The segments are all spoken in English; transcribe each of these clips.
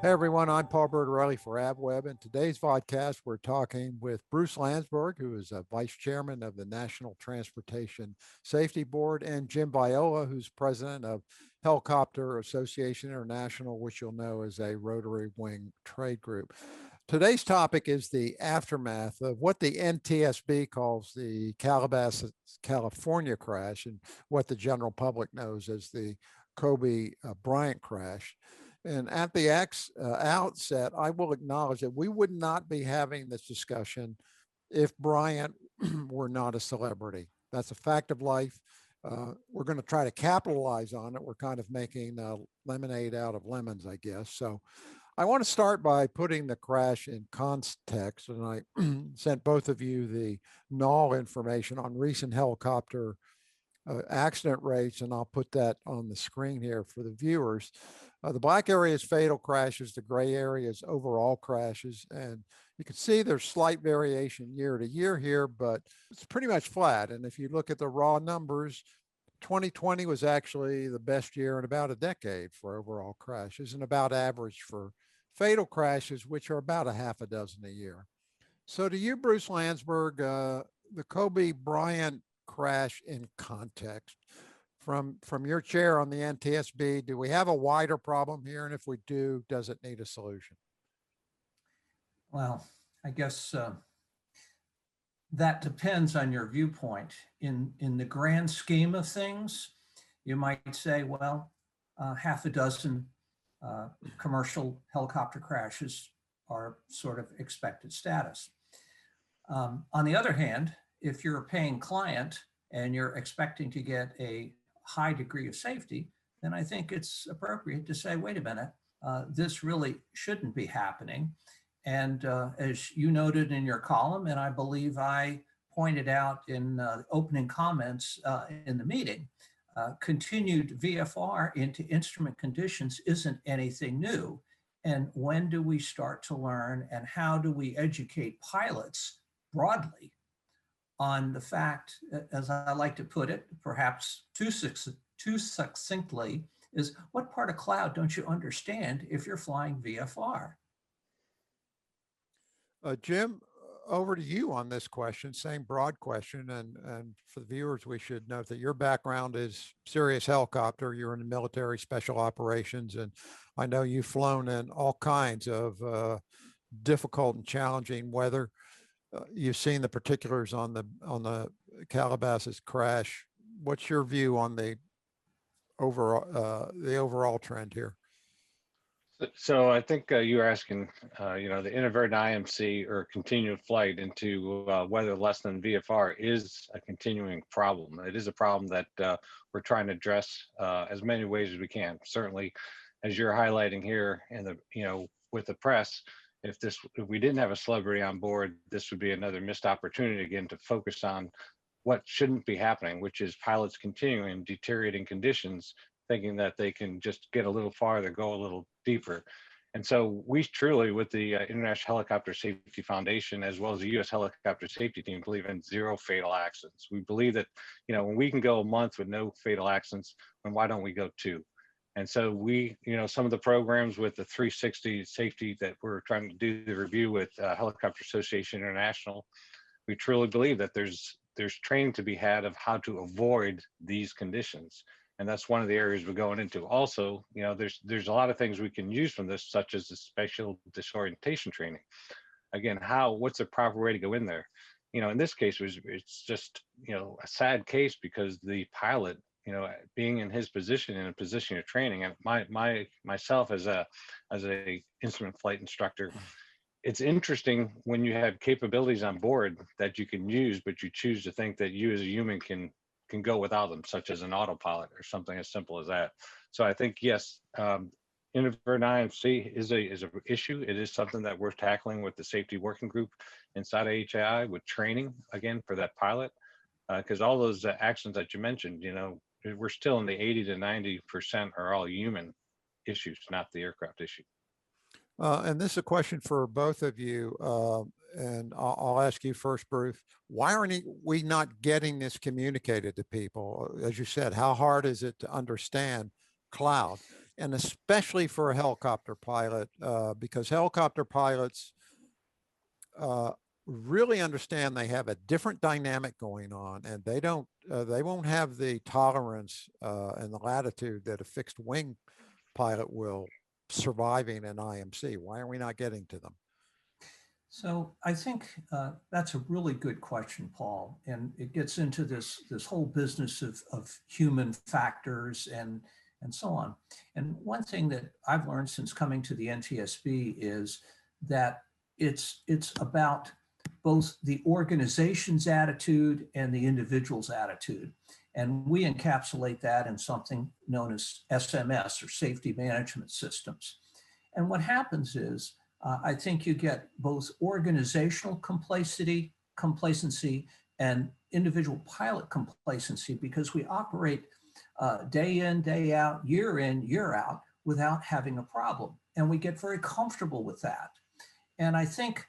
Hey everyone, I'm Paul Bertorelli for AVweb. In today's vodcast, we're talking with Bruce Landsberg, who is a vice chairman of the National Transportation Safety Board, and Jim Viola, who's president of Helicopter Association International, which you'll know is a rotary wing trade group. Today's topic is the aftermath of what the NTSB calls the Calabasas, California crash, and what the general public knows as the Kobe Bryant crash. And at the outset, I will acknowledge that we would not be having this discussion if Bryant were not a celebrity. That's a fact of life. We're going to try to capitalize on it. We're kind of making lemonade out of lemons, I guess. So I want to start by putting the crash in context. And I sent both of you the null information on recent helicopter accident rates, and I'll put that on the screen here for the viewers. The black area is fatal crashes, the gray area is overall crashes, and you can see there's slight variation year to year here, but it's pretty much flat. And if you look at the raw numbers, 2020 was actually the best year in about a decade for overall crashes and about average for fatal crashes, which are about a half a dozen a year. So to you, Bruce Landsberg, the Kobe Bryant crash in context from your chair on the NTSB, do we have a wider problem here? And if we do, does it need a solution? Well, I guess that depends on your viewpoint. In the grand scheme of things, you might say, well, half a dozen commercial helicopter crashes are sort of expected status. On the other hand, if you're a paying client and you're expecting to get a high degree of safety, then I think it's appropriate to say, wait a minute, this really shouldn't be happening. And as you noted in your column, and I believe I pointed out in opening comments in the meeting, continued VFR into instrument conditions isn't anything new. And when do we start to learn, and how do we educate pilots broadly on the fact, as I like to put it, perhaps too succinctly, is what part of cloud don't you understand if you're flying VFR? Jim, over to you on this question, same broad question. And for the viewers, we should note that your background is serious helicopter. You're in the military special operations, and I know you've flown in all kinds of difficult and challenging weather. You've seen the particulars on the Calabasas crash. What's your view on the overall trend here? So I think you were asking, the inadvertent IMC or continued flight into weather less than VFR is a continuing problem. It is a problem that we're trying to address as many ways as we can. Certainly, as you're highlighting here in the, with the press, if we didn't have a celebrity on board, this would be another missed opportunity again to focus on what shouldn't be happening, which is pilots continuing in deteriorating conditions, thinking that they can just get a little farther, go a little deeper. And so we truly, with the International Helicopter Safety Foundation, as well as the U.S. Helicopter Safety Team, believe in zero fatal accidents. We believe that, when we can go a month with no fatal accidents, then why don't we go 2? And so we, some of the programs with the 360 safety that we're trying to do the review with Helicopter Association International, we truly believe that there's training to be had of how to avoid these conditions. And that's one of the areas we're going into. Also, there's a lot of things we can use from this, such as the special disorientation training. Again, what's the proper way to go in there? In this case, it's just, a sad case because the pilot, being in his position, in a position of training, and myself as a instrument flight instructor, it's interesting when you have capabilities on board that you can use, but you choose to think that you as a human can go without them, such as an autopilot or something as simple as that. So I think, yes, inadvertent IMC is a issue. It is something that we're tackling with the safety working group inside of HAI with training, again, for that pilot, because all those actions that you mentioned, we're still in the 80 to 90% are all human issues, not the aircraft issue. And this is a question for both of you. And I'll ask you first, Bruce. Why aren't we not getting this communicated to people? As you said, how hard is it to understand cloud? and especially for a helicopter pilot, because helicopter pilots really understand they have a different dynamic going on, and they won't have the tolerance and the latitude that a fixed wing pilot will surviving an IMC. Why are we not getting to them? So I think that's a really good question, Paul, and it gets into this whole business of human factors and so on. And one thing that I've learned since coming to the NTSB is that it's about both the organization's attitude and the individual's attitude. And we encapsulate that in something known as SMS, or safety management systems. And what happens is, I think you get both organizational complacency and individual pilot complacency, because we operate day in, day out, year in, year out, without having a problem. And we get very comfortable with that. And I think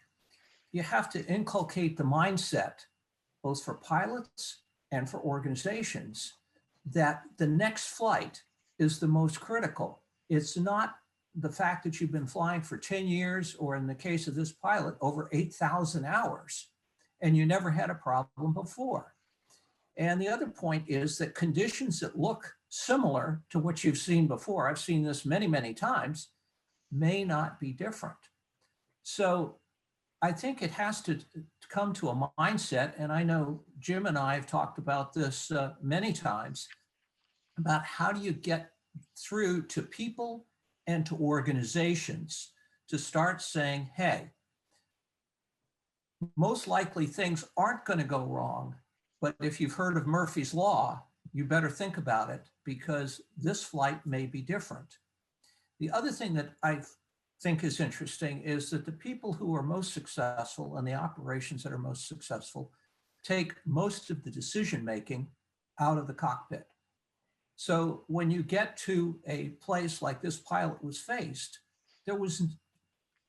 you have to inculcate the mindset, both for pilots and for organizations, that the next flight is the most critical. It's not the fact that you've been flying for 10 years, or in the case of this pilot, over 8,000 hours, and you never had a problem before. And the other point is that conditions that look similar to what you've seen before, I've seen this many, many times, may not be different. So I think it has to come to a mindset, and I know Jim and I have talked about this many times, about how do you get through to people and to organizations to start saying, hey, most likely things aren't going to go wrong, but if you've heard of Murphy's Law, you better think about it, because this flight may be different. The other thing that I think is interesting is that the people who are most successful and the operations that are most successful take most of the decision-making out of the cockpit. So when you get to a place like this pilot was faced, there was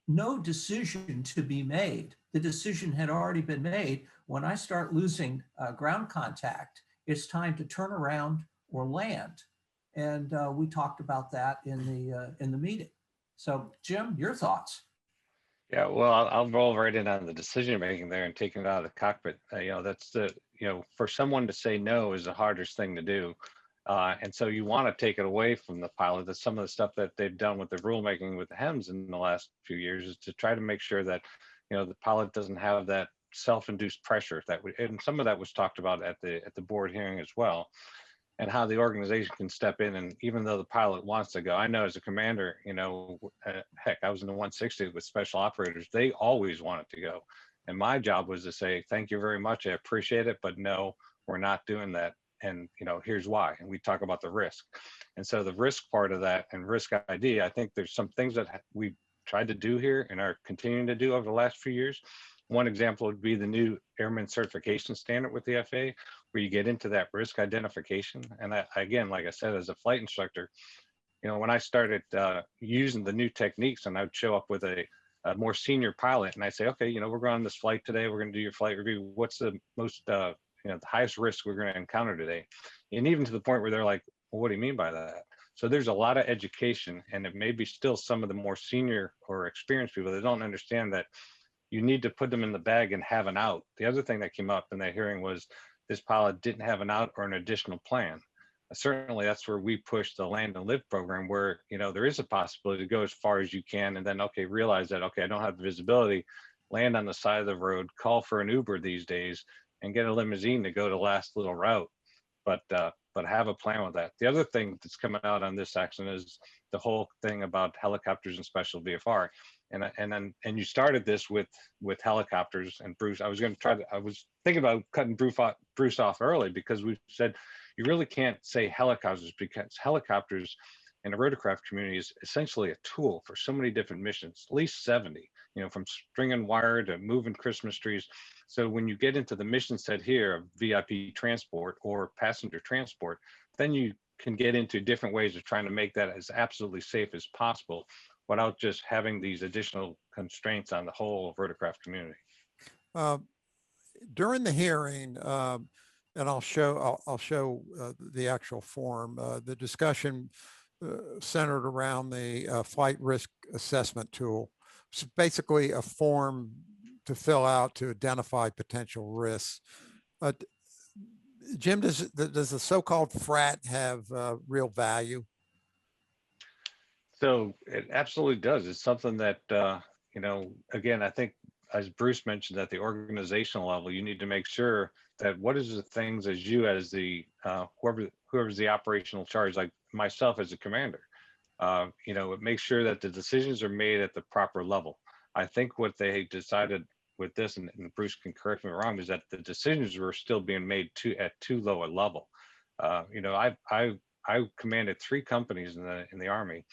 no decision to be made. The decision had already been made. When I start losing ground contact, it's time to turn around or land. And we talked about that in the meeting. So Jim, your thoughts? Yeah, well, I'll roll right in on the decision making there and taking it out of the cockpit. That's for someone to say no is the hardest thing to do. And so you want to take it away from the pilot. That some of the stuff that they've done with the rulemaking with the HEMS in the last few years is to try to make sure that, the pilot doesn't have that self-induced pressure and some of that was talked about at the board hearing as well, and how the organization can step in. And even though the pilot wants to go, I know as a commander, heck, I was in the 160 with special operators. They always wanted to go. And my job was to say, thank you very much. I appreciate it, but no, we're not doing that. And here's why. And we talk about the risk. And so the risk part of that and risk ID, I think there's some things that we've tried to do here and are continuing to do over the last few years. One example would be the new airman certification standard with the FAA, where you get into that risk identification. And again, like I said, as a flight instructor, when I started using the new techniques, and I would show up with a more senior pilot and I say, okay, we're going on this flight today. We're going to do your flight review. What's the most the highest risk we're going to encounter today? And even to the point where they're like, well, what do you mean by that? So there's a lot of education, and it may be still some of the more senior or experienced people that don't understand that you need to put them in the bag and have an out. The other thing that came up in that hearing was this pilot didn't have an out or an additional plan. Certainly that's where we push the land and live program, where there is a possibility to go as far as you can, and then realize that I don't have the visibility, land on the side of the road, call for an Uber these days, and get a limousine to go the last little route, but have a plan with that. The other thing that's coming out on this action is the whole thing about helicopters and special VFR, and you started this with helicopters. And Bruce, I was thinking about cutting Bruce off early, because we've said you really can't say helicopters, because helicopters in the rotorcraft community is essentially a tool for so many different missions, at least 70, from string and wire to moving Christmas trees. So when you get into the mission set here of VIP transport or passenger transport, then you can get into different ways of trying to make that as absolutely safe as possible without just having these additional constraints on the whole rotorcraft community. During the hearing, and I'll show the actual form, the discussion centered around the flight risk assessment tool. It's basically a form to fill out to identify potential risks. Jim, does the so-called FRAT have real value? So it absolutely does. It's something that, again, I think as Bruce mentioned at the organizational level, you need to make sure that what is the things as you as the whoever's the operational charge, like myself as a commander, make sure that the decisions are made at the proper level. I think what they decided with this, and Bruce can correct me wrong, is that the decisions were still being made at too low a level. I commanded 3 companies in the Army,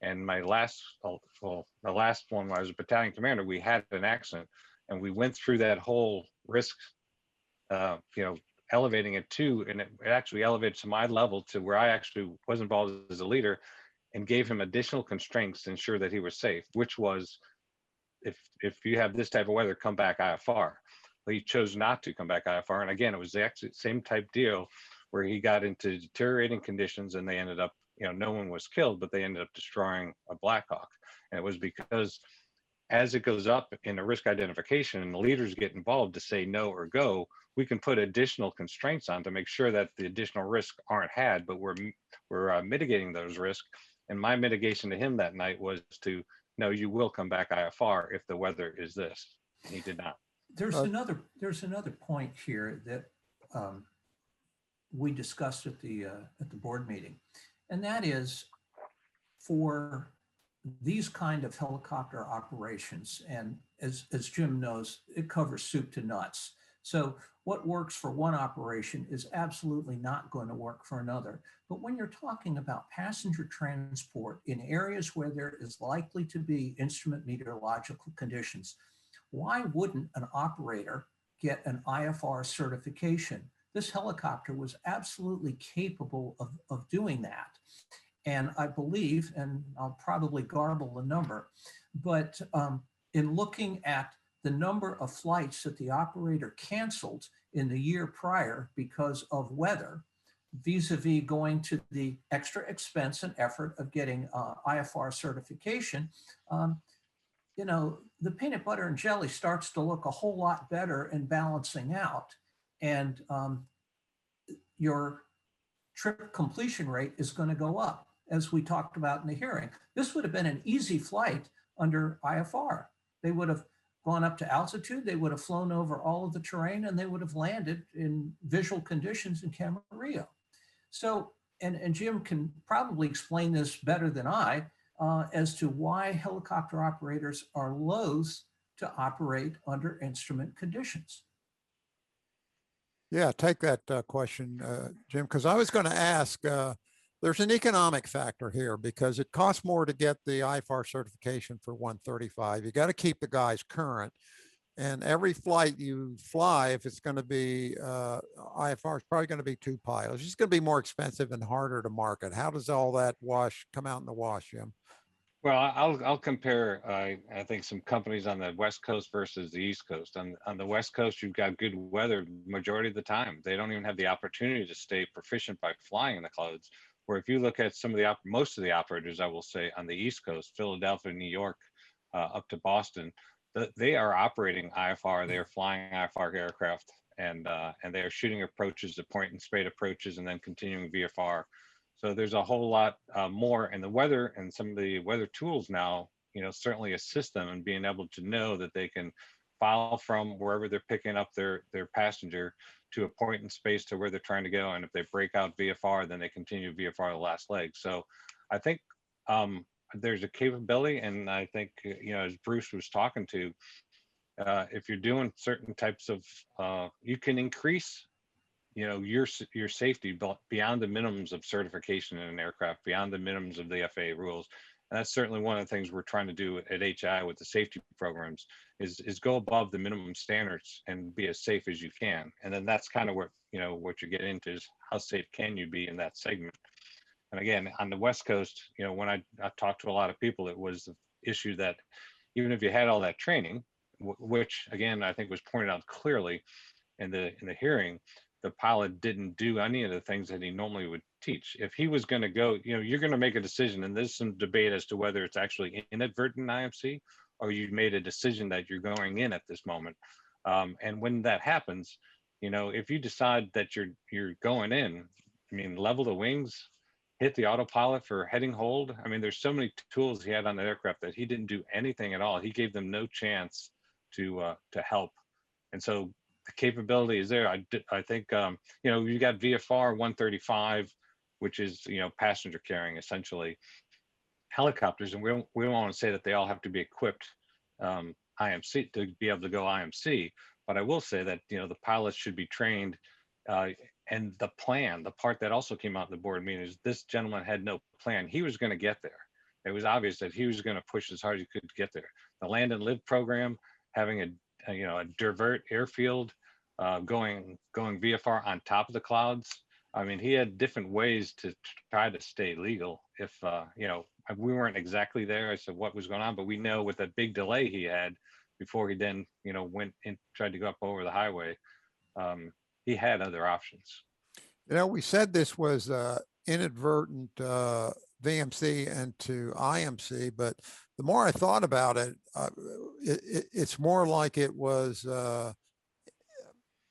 and my last, the last one when I was a battalion commander, we had an accident, and we went through that whole risk, elevating it to, and it actually elevated to my level to where I actually was involved as a leader, and gave him additional constraints to ensure that he was safe, which was, if you have this type of weather, come back IFR. But he chose not to come back IFR, and again, it was the actually same type deal where he got into deteriorating conditions, and they ended up, no one was killed, but they ended up destroying a Black Hawk. And it was because as it goes up in a risk identification and the leaders get involved to say no or go, we can put additional constraints on to make sure that the additional risks aren't had, but we're mitigating those risks. And my mitigation to him that night was to, no, you will come back IFR if the weather is this. And he did not. There's another point here that we discussed at the board meeting, and that is for these kind of helicopter operations, and as Jim knows, it covers soup to nuts. So what works for one operation is absolutely not going to work for another. But when you're talking about passenger transport in areas where there is likely to be instrument meteorological conditions, why wouldn't an operator get an IFR certification? This helicopter was absolutely capable of doing that. And I believe, and I'll probably garble the number, but in looking at the number of flights that the operator canceled in the year prior because of weather, vis-a-vis going to the extra expense and effort of getting IFR certification, the peanut butter and jelly starts to look a whole lot better in balancing out. And your trip completion rate is going to go up, as we talked about in the hearing. This would have been an easy flight under IFR. They would have gone up to altitude, they would have flown over all of the terrain, and they would have landed in visual conditions in Camarillo. So, and Jim can probably explain this better than I, as to why helicopter operators are loath to operate under instrument conditions. Yeah, take that question, Jim, because I was going to ask, there's an economic factor here because it costs more to get the IFR certification for 135. You got to keep the guys current. And every flight you fly, if it's going to be IFR, it's probably going to be 2 pilots. It's going to be more expensive and harder to market. How does all that come out in the wash, Jim? Well, I'll compare, I think, some companies on the West Coast versus the East Coast. On the West Coast, you've got good weather majority of the time. They don't even have the opportunity to stay proficient by flying in the clouds. Where if you look at some of most of the operators, I will say, on the East Coast, Philadelphia, New York, up to Boston, they are operating IFR. They are flying IFR aircraft, and they are shooting approaches, the point and spade approaches, and then continuing VFR. So there's a whole lot more, and the weather and some of the weather tools now, certainly assist them in being able to know that they can file from wherever they're picking up their passenger to a point in space to where they're trying to go. And if they break out VFR, then they continue VFR the last leg. So I think there's a capability, and I think, as Bruce was talking to, if you're doing certain types of, you can increase your safety beyond the minimums of certification in an aircraft, beyond the minimums of the FAA rules. And that's certainly one of the things we're trying to do at HI with the safety programs is go above the minimum standards and be as safe as you can. And then that's kind of what you get into is how safe can you be in that segment. And again, on the West Coast, when I talked to a lot of people, it was the issue that even if you had all that training, which again, I think was pointed out clearly in the hearing, the pilot didn't do any of the things that he normally would teach. If he was going to go, you're going to make a decision, and there's some debate as to whether it's actually inadvertent IMC or you made a decision that you're going in at this moment. And when that happens, if you decide that you're going in, I mean, level the wings, hit the autopilot for heading hold. I mean, there's so many tools he had on the aircraft that he didn't do anything at all. He gave them no chance to help. And so the capability is there. I think, you got VFR 135, which is, passenger carrying essentially helicopters. And we don't want to say that they all have to be equipped IMC to be able to go IMC. But I will say that, the pilots should be trained. And the plan, the part that also came out in the board meeting is this gentleman had no plan. He was going to get there. It was obvious that he was going to push as hard as he could to get there. The land and live program, having a divert airfield, going VFR on top of the clouds. I mean, he had different ways to try to stay legal. If, we weren't exactly there as to what was going on, but we know with that big delay he had before he then, went and tried to go up over the highway, he had other options. We said this was inadvertent VMC into IMC, but the more I thought about it, it's more like it was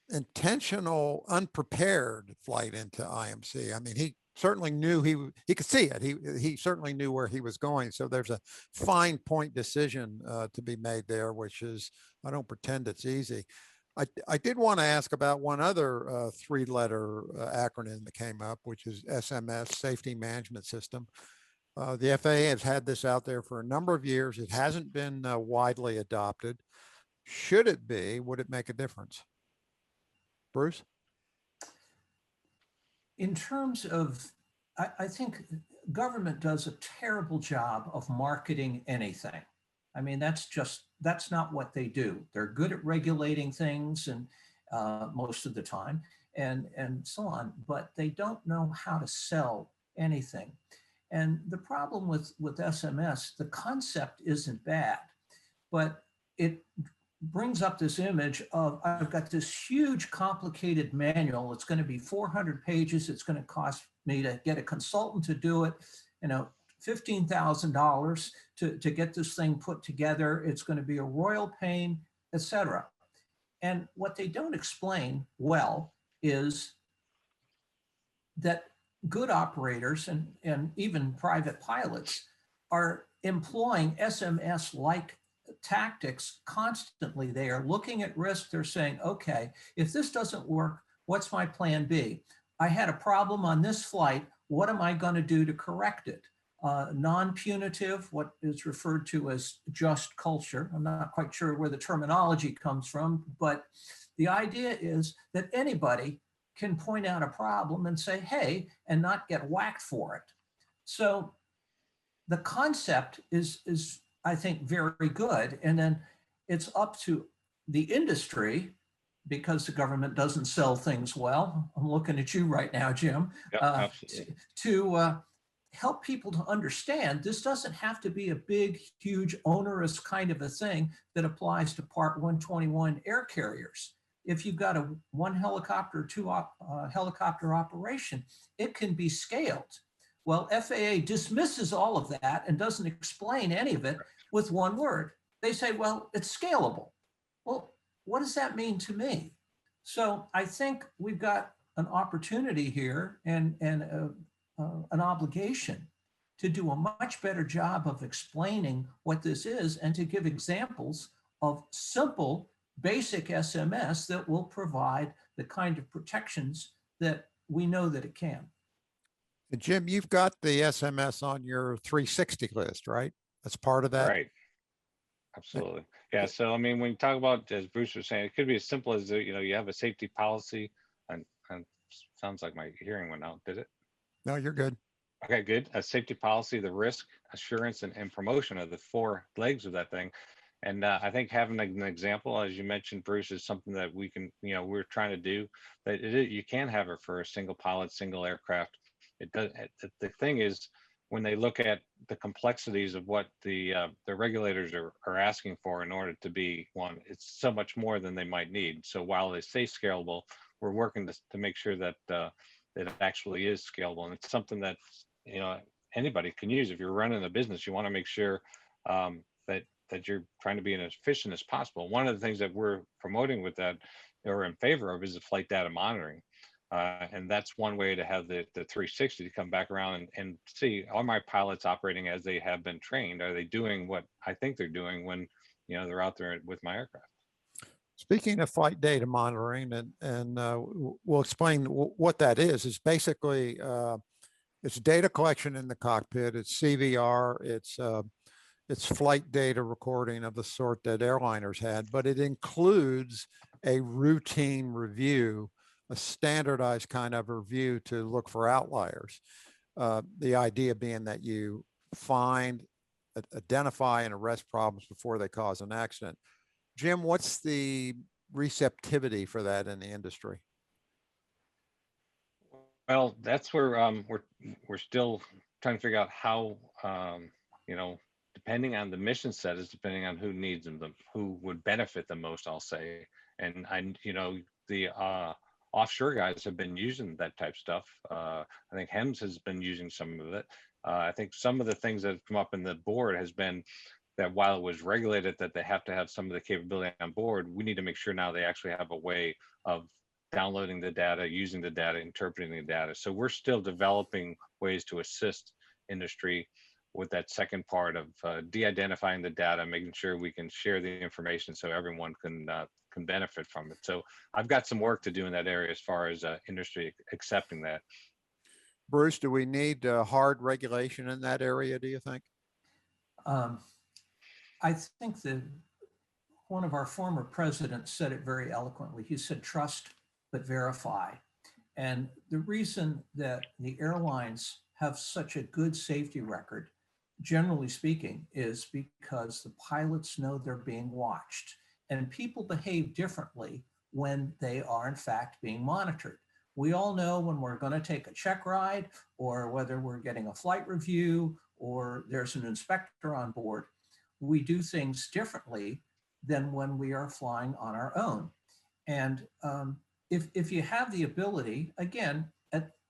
intentional, unprepared flight into IMC. I mean, he certainly knew he could see it. He certainly knew where he was going. So there's a fine point decision to be made there, which is, I don't pretend it's easy. I did want to ask about one other three-letter acronym that came up, which is SMS, Safety Management System. The FAA has had this out there for a number of years. It hasn't been widely adopted. Should it be? Would it make a difference? Bruce? In terms of, I think government does a terrible job of marketing anything. I mean, that's not what they do. They're good at regulating things and most of the time and so on, but they don't know how to sell anything. And the problem with SMS, the concept isn't bad, but it brings up this image of, I've got this huge complicated manual. It's going to be 400 pages. It's going to cost me to get a consultant to do it, $15,000 to get this thing put together. It's going to be a royal pain, etc. And what they don't explain well is that good operators and even private pilots are employing SMS-like tactics constantly. They are looking at risk. They're saying, okay, if this doesn't work, what's my plan B? I had a problem on this flight. What am I going to do to correct it? Non-punitive, what is referred to as just culture. I'm not quite sure where the terminology comes from, but the idea is that anybody can point out a problem and say, hey, and not get whacked for it. So the concept is I think, very good. And then it's up to the industry, because the government doesn't sell things well. I'm looking at you right now, Jim, to help people to understand this doesn't have to be a big, huge, onerous kind of a thing that applies to Part 121 air carriers. If you've got a one helicopter, two helicopter operation, it can be scaled. Well, FAA dismisses all of that and doesn't explain any of it with one word. They say, well, it's scalable. Well, what does that mean to me? So I think we've got an opportunity here and an obligation to do a much better job of explaining what this is and to give examples of simple, basic SMS that will provide the kind of protections that we know that it can. And Jim, you've got the SMS on your 360 list, right? That's part of that. Right. Absolutely. Yeah. So, I mean, when you talk about, as Bruce was saying, it could be as simple as, you have a safety policy and sounds like my hearing went out. Did it? No, you're good. Okay, good. A safety policy, the risk, assurance, and promotion are the four legs of that thing. And I think having an example, as you mentioned, Bruce, is something that we can, we're trying to do. That you can have it for a single pilot, single aircraft. It does. The thing is, when they look at the complexities of what the regulators are asking for in order to be one, it's so much more than they might need. So while they say scalable, we're working to make sure that it actually is scalable, and it's something that anybody can use. If you're running a business, you want to make sure that you're trying to be as efficient as possible. One of the things that we're promoting with that, or in favor of, is the flight data monitoring. And that's one way to have the 360 to come back around and see, are my pilots operating as they have been trained? Are they doing what I think they're doing when they're out there with my aircraft? Speaking of flight data monitoring, and we'll explain what that is. It's basically it's data collection in the cockpit. It's CVR. It's flight data recording of the sort that airliners had, but it includes a routine review, a standardized kind of review to look for outliers. The idea being that you find, identify, and arrest problems before they cause an accident. Jim, what's the receptivity for that in the industry? Well, that's where we're still trying to figure out how, depending on the mission set, is depending on who needs them, who would benefit the most, I'll say. And the offshore guys have been using that type of stuff. I think HEMS has been using some of it. I think some of the things that have come up in the board has been that while it was regulated that they have to have some of the capability on board, we need to make sure now they actually have a way of downloading the data, using the data, interpreting the data. So we're still developing ways to assist industry with that second part of de-identifying the data, making sure we can share the information so everyone can benefit from it. So I've got some work to do in that area as far as industry accepting that. Bruce, do we need hard regulation in that area, do you think? I think that one of our former presidents said it very eloquently. He said, trust but verify. And the reason that the airlines have such a good safety record, generally speaking, is because the pilots know they're being watched. And people behave differently when they are in fact being monitored. We all know when we're going to take a check ride, or whether we're getting a flight review, or there's an inspector on board, we do things differently than when we are flying on our own. And if you have the ability, again,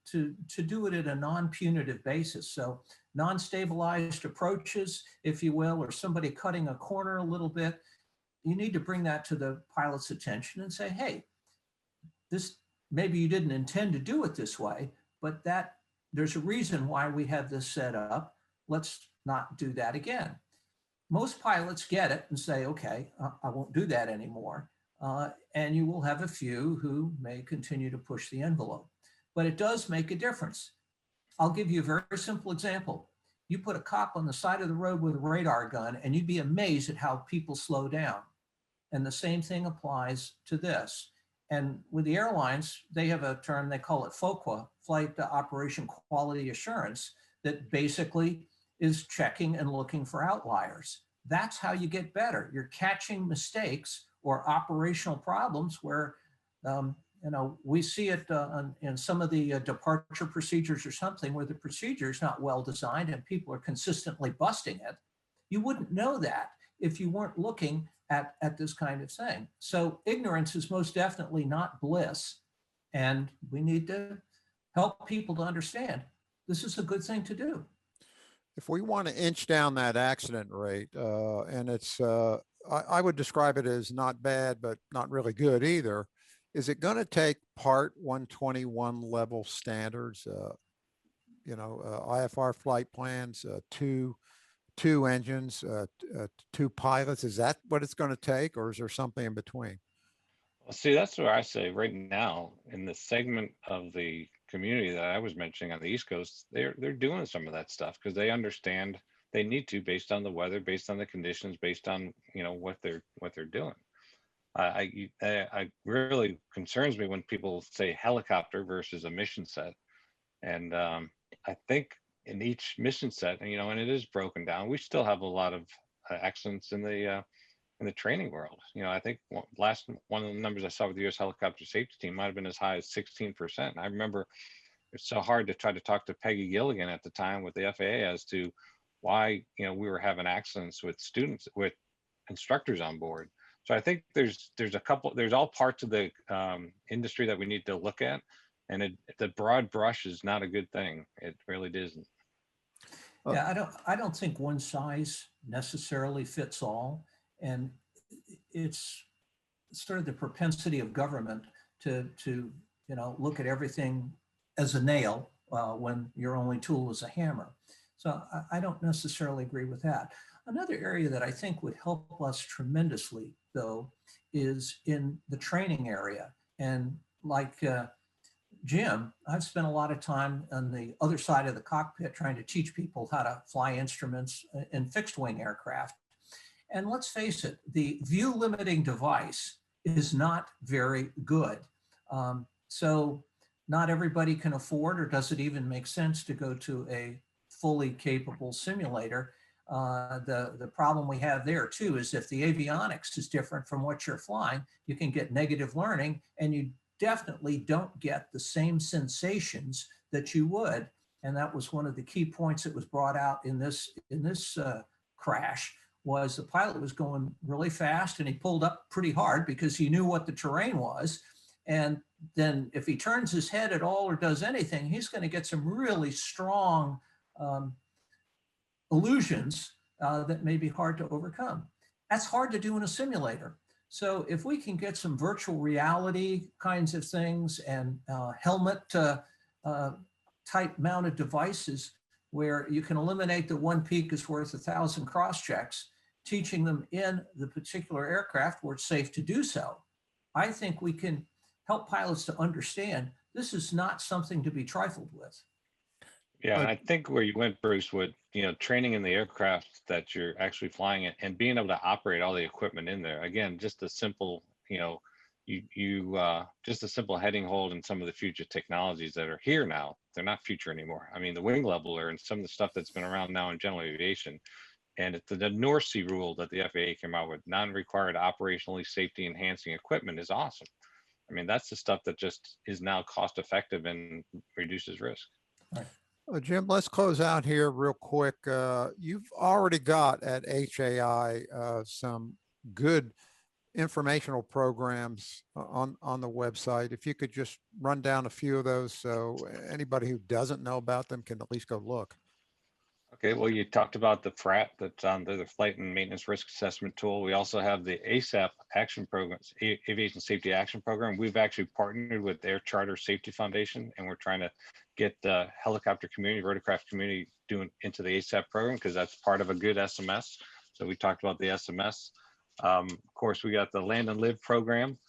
to do it at a non-punitive basis, so non-stabilized approaches, if you will, or somebody cutting a corner a little bit, you need to bring that to the pilot's attention and say, hey, this, maybe you didn't intend to do it this way, but there's a reason why we have this set up. Let's not do that again. Most pilots get it and say, okay, I won't do that anymore. And you will have a few who may continue to push the envelope, but it does make a difference. I'll give you a very simple example. You put a cop on the side of the road with a radar gun and you'd be amazed at how people slow down. And the same thing applies to this. And with the airlines, they have a term, they call it FOQA, Flight Operation Quality Assurance, that basically is checking and looking for outliers. That's how you get better. You're catching mistakes or operational problems where, we see it in some of the departure procedures or something where the procedure is not well designed and people are consistently busting it. You wouldn't know that if you weren't looking at this kind of thing. So ignorance is most definitely not bliss. And we need to help people to understand this is a good thing to do. If we want to inch down that accident rate, and it's, I would describe it as not bad, but not really good either. Is it going to take Part 121 level standards, IFR flight plans, two engines, two pilots? Is that what it's going to take, or is there something in between? Well, see, that's where I say right now in the segment of the community that I was mentioning on the East Coast, they're doing some of that stuff because they understand they need to, based on the weather, based on the conditions, based on what they're doing. I really concerns me when people say helicopter versus a mission set, and I think in each mission set, and it is broken down. We still have a lot of accidents in the training world. I think one of the numbers I saw with the U.S. helicopter safety team might have been as high as 16%. I remember it's so hard to try to talk to Peggy Gilligan at the time with the FAA as to why we were having accidents with students, with instructors on board. So I think there's all parts of the industry that we need to look at, and the broad brush is not a good thing. It really isn't. Yeah, I don't think one size necessarily fits all. And it's sort of the propensity of government to look at everything as a nail when your only tool is a hammer. So I don't necessarily agree with that. Another area that I think would help us tremendously, though, is in the training area. And like Jim, I've spent a lot of time on the other side of the cockpit trying to teach people how to fly instruments in fixed wing aircraft. And let's face it, the view limiting device is not very good. So not everybody can afford, or does it even make sense to go to a fully capable simulator. The problem we have there too is if the avionics is different from what you're flying, you can get negative learning, and you definitely don't get the same sensations that you would. And that was one of the key points that was brought out in this crash, was the pilot was going really fast and he pulled up pretty hard because he knew what the terrain was. And then if he turns his head at all or does anything, he's going to get some really strong illusions that may be hard to overcome. That's hard to do in a simulator. So if we can get some virtual reality kinds of things and helmet type mounted devices where you can eliminate the one peak is worth 1,000 cross checks, teaching them in the particular aircraft where it's safe to do so, I think we can help pilots to understand this is not something to be trifled with. Yeah, I think where you went, Bruce, with training in the aircraft that you're actually flying it and being able to operate all the equipment in there. Again, just a simple, just a simple heading hold and some of the future technologies that are here now. They're not future anymore. I mean, the wing leveler and some of the stuff that's been around now in general aviation, and it's the North Sea rule that the FAA came out with, non-required operationally safety enhancing equipment, is awesome. I mean, that's the stuff that just is now cost effective and reduces risk. Right. Jim, let's close out here real quick. You've already got at HAI some good informational programs on the website. If you could just run down a few of those so anybody who doesn't know about them can at least go look. Okay, well, you talked about the FRAT, that's the Flight and Maintenance Risk Assessment Tool. We also have the ASAP action programs, Aviation Safety Action Program. We've actually partnered with Air Charter Safety Foundation, and we're trying to get the helicopter community, rotorcraft community doing into the ASAP program, because that's part of a good SMS. So we talked about the SMS. Of course, we got the Land and Live program,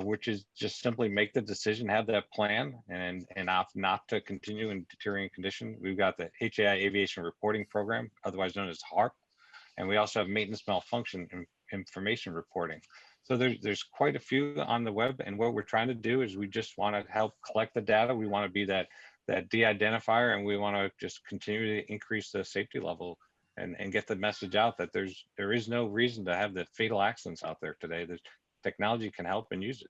which is just simply make the decision, have that plan, and opt not to continue in deteriorating condition. We've got the HAI Aviation Reporting Program, otherwise known as HARP, and we also have maintenance malfunction information reporting. So there's quite a few on the web, and what we're trying to do is we just want to help collect the data. We want to be that de-identifier, and we want to just continue to increase the safety level and get the message out that there is no reason to have the fatal accidents out there today. There's technology can help and use it.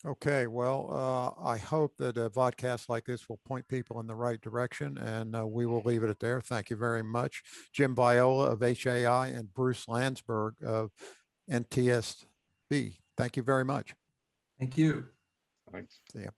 Okay, well, I hope that a vodcast like this will point people in the right direction, and we will leave it at there. Thank you very much. Jim Viola of HAI and Bruce Landsberg of NTSB. Thank you very much. Thank you. Thanks. See ya.